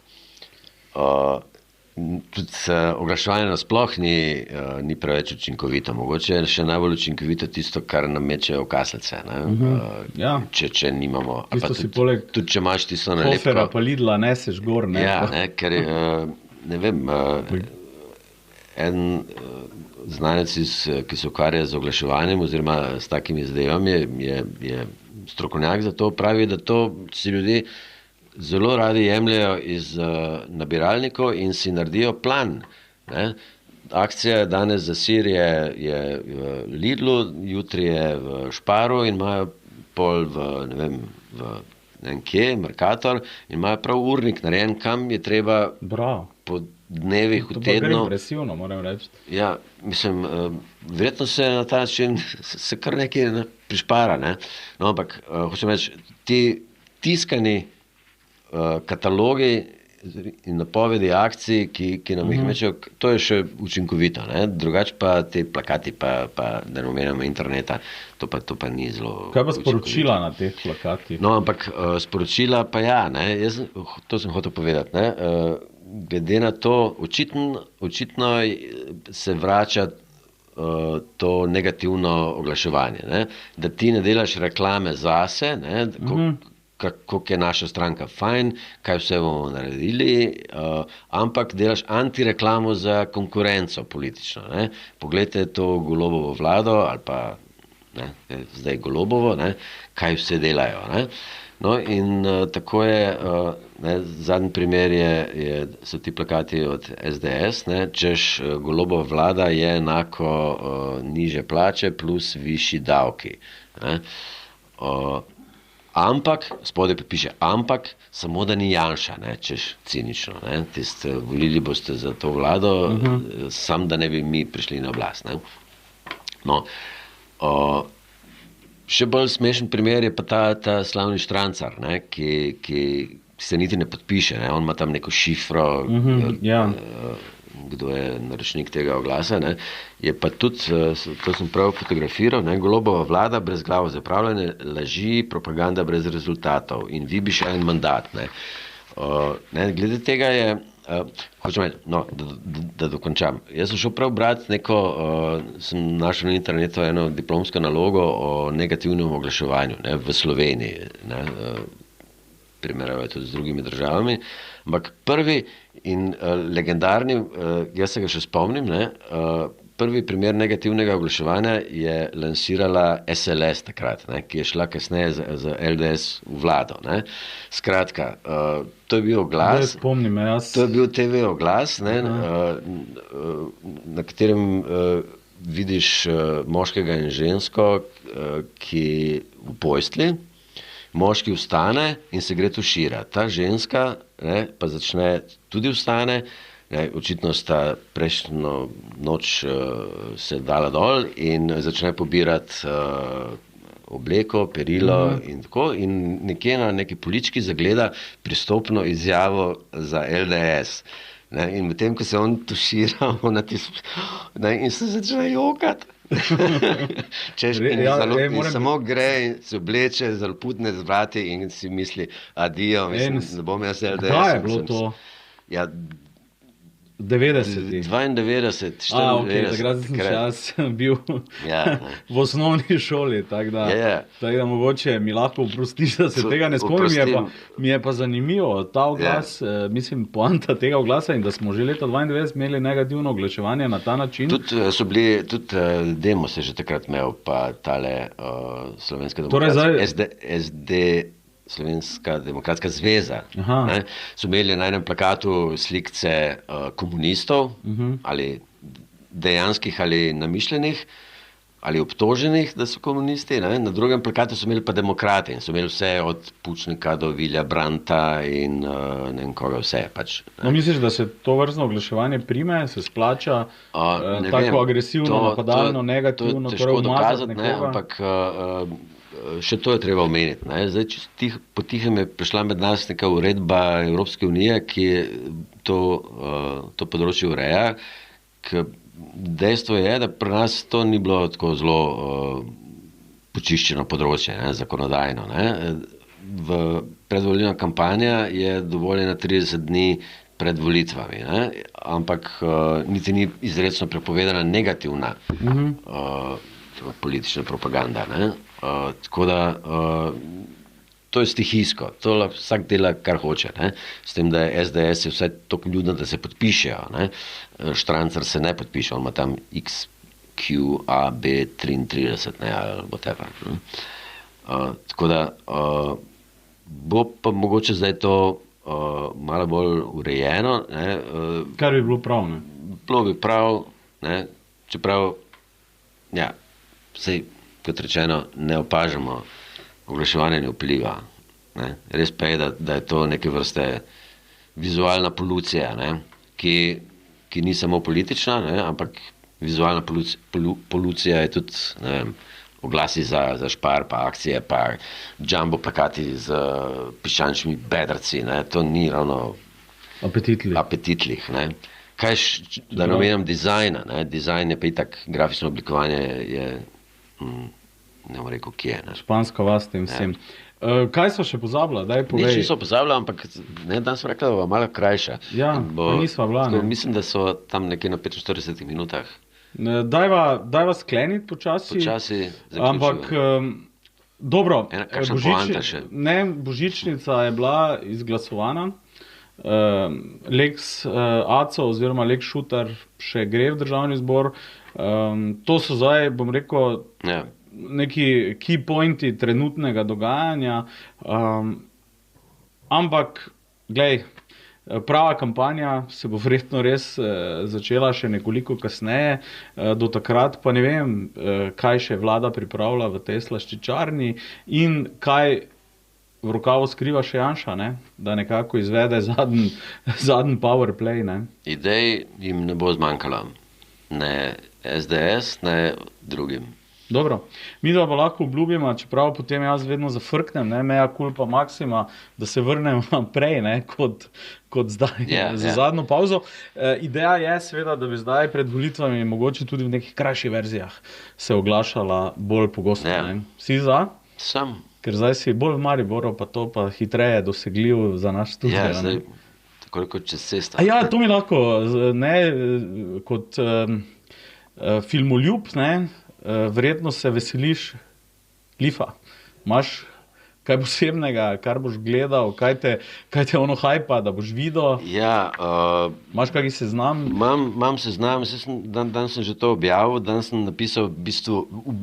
Tudi oglaševanje nasploh ni preveč učinkovito. Mogoče je še najbolj učinkovito tisto, kar namečejo kaslice. Če nimamo. Tudi če imaš tisto nalepko. Kofera pa Lidla neseš gor. Ker ne vem, en znanec, ki se ukvarja z oglaševanjem oziroma s takimi zadevami, je strokovnjak za to, pravi, da to si ljudje zelo radi jemljajo iz nabiralnikov in si naredijo plan. Ne? Akcija danes za sir je v Lidlu, jutri je v Šparu in imajo pol v Mercator in imajo prav urnik narejen, kam je treba po dnevih v tednu. To pa gre impresivno, moram reči. Ja, mislim, verjetno se na ta način se kar nekaj prišpara, ne? No, ampak hočem reči, ti tiskani katalogi in napovedi akcij, ki nam jih mečejo, to je še učinkovito, ne? Drugače pa te plakati, pa da ne omenjamo interneta, to pa ni zelo. Kaj pa sporočila na teh plakatih? No, ampak sporočila pa ne? To sem hotel povedati, ne? Glede na to, očitno se vrača to negativno oglaševanje, ne? Da ti ne delaš reklame zase, ne? Kako je naša stranka fajn, kaj vse bomo naredili, ampak delaš antireklamo za konkurenco politično. Ne? Poglejte to Golobovo vlado, ali pa zdaj Golobovo, ne? Kaj vse delajo. Ne? No, in tako je, zadnji primer so ti plakati od SDS, ne? Češ Golobova vlada je enako nižje plače plus višji davki. Ne? Ampak, spodaj pa piše, ampak samo da ni Janša, ne, češ cinično, ne, volili boste za to vlado, sam da ne bi mi prišli na oblast, ne. No, še bolj smešen primer je pa ta slavni Štrancar, ne, ki se niti ne podpiše, ne, on ima tam neko šifro, kdo je naročnik tega oglasa, ne, je pa tudi, to sem prav fotografiral, ne, Golobova vlada brez glavo zapravljanje, laži, propaganda brez rezultatov in vi bi še en mandat, ne. Glede tega je, hočem reči, no, da dokončam. Jaz sem šel prav brati sem našel na internetu eno diplomsko nalogo o negativnem oglaševanju, ne, v Sloveniji, ne, primerjava tudi z drugimi državami, ampak prvi in legendarni, jaz se ga še spomnim, ne, prvi primer negativnega oglaševanja je lansirala SLS takrat, ne, ki je šla kasneje za LDS v vlado. Ne. Skratka, to je bil oglas, to je bil TV oglas, ne, na katerem vidiš moškega in žensko, ki v postelji, moški vstane in se gre tuširati. Ta ženska pa začne tudi vstane, očitno sta prejšnjo noč se dala dol in začne pobirati obleko, perilo in tako. In nekje na neki polički zagleda pristopno izjavo za LDS. In medtem, ko se on tušira, in se začne jokati. Samo gre in se obleče, zalputne z vrati in si misli, adijo, ne bom jaz LDS. Kaj je bilo to? Ja, 92. 92, 94. Takrat sem čas bil v osnovni šoli, tako da mogoče mi lahko oprostiš, da se tega ne spomnim. Mi je pa zanimivo ta oglas, mislim, poanta tega oglasa in da smo že leta 92 imeli negativno oglaševanje na ta način. Tudi Demo se že takrat imel, pa tale Slovenska demokratska, SD, Slovenska demokratska zveza. So imeli na enem plakatu slikce komunistov, ali dejanskih, ali namišljenih, ali obtoženih, da so komunisti. Na drugem plakatu so imeli pa demokrati in so imeli vse od Pučnika do Vilja Branta in ne vem koga vse. Misliš, da se to vrstno oglaševanje prime, se splača tako agresivno, napadalno, negativno, torej umazati nekoga? Ampak še to je treba omeniti. Zdaj, potihem je prišla med nas neka uredba Evropske unije, ki to področje ureja. Dejstvo je, da pri nas to ni bilo tako zelo počiščeno področje, zakonodajno. V predvolilna kampanja je dovoljena 30 dni pred volitvami, ampak niti ni izrecno prepovedana negativna politična propaganda. Tako da to je stihijsko, to vsak dela, kar hoče. S tem, da je SDS vsaj toliko ljudno, da se podpišejo. Štrancar se ne podpiše, on ima tam XQAB33, ali whatever. Tako da bo pa mogoče zdaj to malo bolj urejeno. Kar bi bilo prav, ne? Bilo bi prav, čeprav, vsej, kot rečeno, ne opažamo, oglaševanje ne vpliva. Res pa je, da je to neke vrste vizualna polucija, ki ni samo politična, ampak vizualna polucija je tudi oglasi za Spar, pa akcije, pa jumbo plakati z piščančnimi bedrci. To ni ravno apetitlih. Kaj da ne omenjam dizajna. Dizajn je pa itak, grafično oblikovanje je, ne bom rekel, kje. Španska vas tem vsem. Kaj so še pozabila? Daj povej. Nič niso pozabila, ampak danes smo rekla, da bo malo krajša. Ja, pa nisva bila. Mislim, da so tam nekje na 45 minutah. Dajva skleniti počasi. Počasi zaključujem. Ampak, dobro, kakšna poanta še? Božičnica je bila izglasovana. Lex Aco oziroma Lex Šutar še gre v državni zbor. To so zdaj, bom rekel, neki key pointi trenutnega dogajanja. Ampak, glej, prava kampanja se bo verjetno res začela še nekoliko kasneje. Do takrat pa ne vem, kaj še vlada pripravlja v tej slaščičarni in kaj v rokavu skriva še Janša, da nekako izvede zadnji power play. Idej jim ne bo zmanjkalo. Ne SDS, ne drugim. Dobro, mi da pa lahko obljubimo, čeprav potem jaz vedno zafrknem, mea culpa maxima, da se vrnem prej, kot zdaj, za zadnjo pauzo. Ideja je seveda, da bi zdaj pred volitvami mogoče tudi v nekih krajših verzijah se oglašala bolj pogosto. Si za? Sem. Ker zdaj si bolj v Mariboru, pa to pa hitreje dosegljiv za naš studio. Ja, zdaj, tako kot čez cesto. To mi lahko, kot filmoljub, verjetno se veseliš Lifa. Imaš kaj posebnega, kar boš gledal, kaj te ono hajpa, da boš videl? Ja. Imaš kakšen seznam? Imam seznam, danes sem že to objavil, danes sem napisal v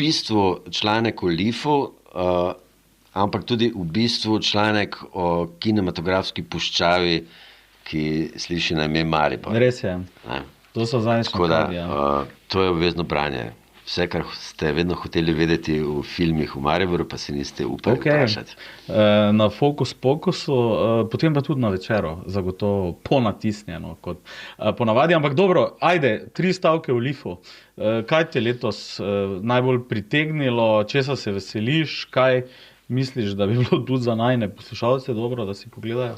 bistvu članek o Lifu, ampak tudi v bistvu članek o kinematografski puščavi, ki sliši na ime Maribor. Res je. To so zadnjič Tako da, nakladi, to je obvezno branje. Vse, kar ste vedno hoteli vedeti v filmih v Mariboru, pa se niste upali vprašati. Na Fokus Pokusu, potem pa tudi na Večeru, zagotovo ponatisnjeno, kot ponavadi. Ampak dobro, ajde, 3 stavke v Lifu. Kaj te letos najbolj pritegnilo, česa se veseliš, kaj misliš, da bi bilo tudi za najne poslušalce dobro, da si pogledajo?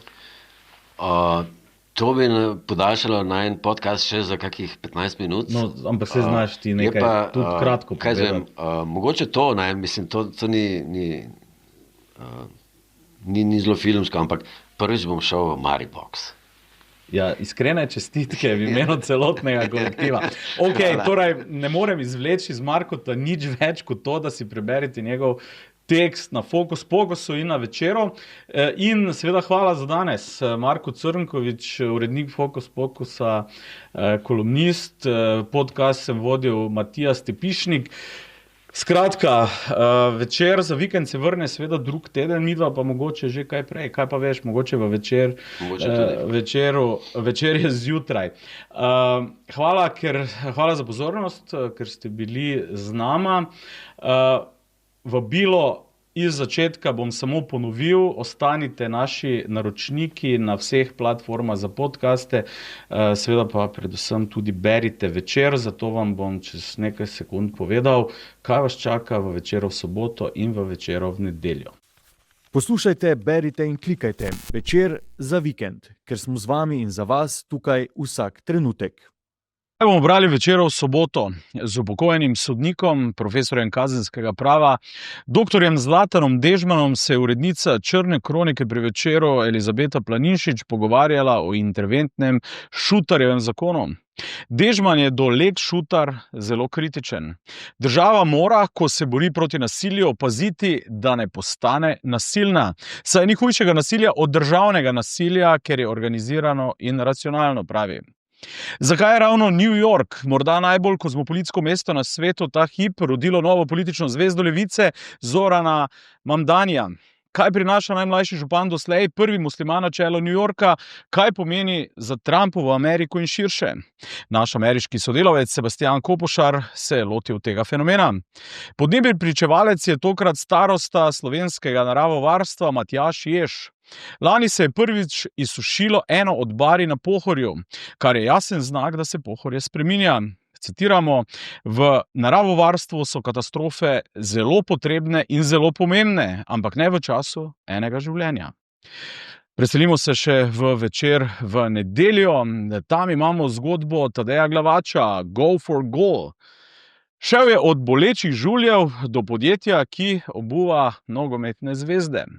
To bi podaljšalo najn podcast še za kakih 15 minut. No, ampak se znaš ti nekaj tudi kratko kaj povedati. Mogoče to, mislim, to ni zelo filmsko, ampak prvič bom šel v Maribox. Ja, iskrene čestitke v imenu celotnega kolektiva. Torej, ne morem izvleči iz Markota nič več kot to, da si preberite njegov tekst na Fokus Pokusu in na Večeru. In seveda hvala za danes. Marko Crnković, urednik Fokus Pokusa, kolumnist, podcast sem vodil Matija Stepišnik. Skratka, Večer za vikend se vrne seveda drug teden, midva pa mogoče že kaj prej, kaj pa veš, mogoče v Večer je zjutraj. Hvala za pozornost, ker ste bili z nama. Vabilo iz začetka bom samo ponovil, ostanite naši naročniki na vseh platformah za podcaste, seveda pa predvsem tudi berite Večer, zato vam bom čez nekaj sekund povedal, kaj vas čaka v Večeru v soboto in v Večeru v nedeljo. Poslušajte, berite in klikajte Večer za vikend, ker smo z vami in za vas tukaj vsak trenutek. Bomo brali Večerov soboto z upokojenim sodnikom, profesorjem kazenskega prava, doktorjem Zlatanom Dežmanom se je urednica Črne kronike pri Večeru Elizabeta Planinšič pogovarjala o interventnem Šutarjevem zakonu. Dežman je do lex Šutar zelo kritičen. Država mora, ko se bori proti nasilju, paziti, da ne postane nasilna. Saj ni hujšega nasilja od državnega nasilja, ker je organizirano in racionalno, pravi. Zakaj je ravno New York, morda najbolj kozmopolitsko mesto na svetu, ta hip rodilo novo politično zvezdo levice Zorana Mamdanija? Kaj prinaša najmlajši župan doslej, prvi musliman na čelu New Yorka? Kaj pomeni za Trumpovo Ameriko in širše? Naš ameriški sodelavec Sebastian Kopošar se je lotil tega fenomena. Podnebni pričevalec je tokrat starosta slovenskega naravovarstva Matjaž Jež. Lani se je prvič izsušilo eno od bari na Pohorju, kar je jasen znak, da se Pohorje spreminja. Citiramo, v naravovarstvu so katastrofe zelo potrebne in zelo pomembne, ampak ne v času enega življenja. Preselimo se še v Večer v nedeljo. Tam imamo zgodbo Tadeja Glavača, Go for Goal. Šel je od bolečih žuljev do podjetja, ki obuva nogometne zvezde.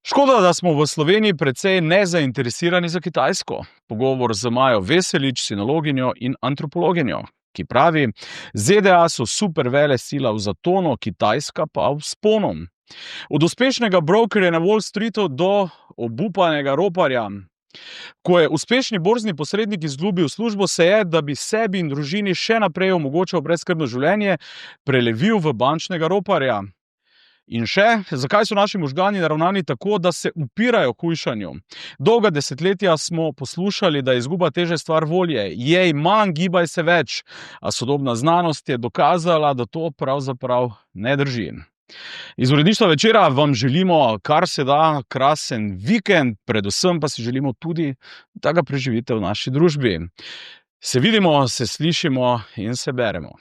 Škoda, da smo v Sloveniji precej nezainteresirani za Kitajsko. Pogovor z Majo Veselič, sinologinjo in antropologinjo, ki pravi, ZDA so super vele sila v zatonu, Kitajska pa v vzponu. Od uspešnega brokerja na Wall Streetu do obupanega roparja. Ko je uspešni borzni posrednik izgubil službo, se je, da bi sebi in družini še naprej omogočal brezskrbno življenje, prelevil v bančnega roparja. In še, zakaj so naši možgani naravnani tako, da se upirajo hujšanju? Dolga desetletja smo poslušali, da je izguba teže stvar volje. Jej manj, gibaj se več. A sodobna znanost je dokazala, da to pravzaprav ne drži. Iz uredništva Večera vam želimo kar se da krasen vikend, predvsem pa si želimo tudi, da ga preživite v naši družbi. Se vidimo, se slišimo in se beremo.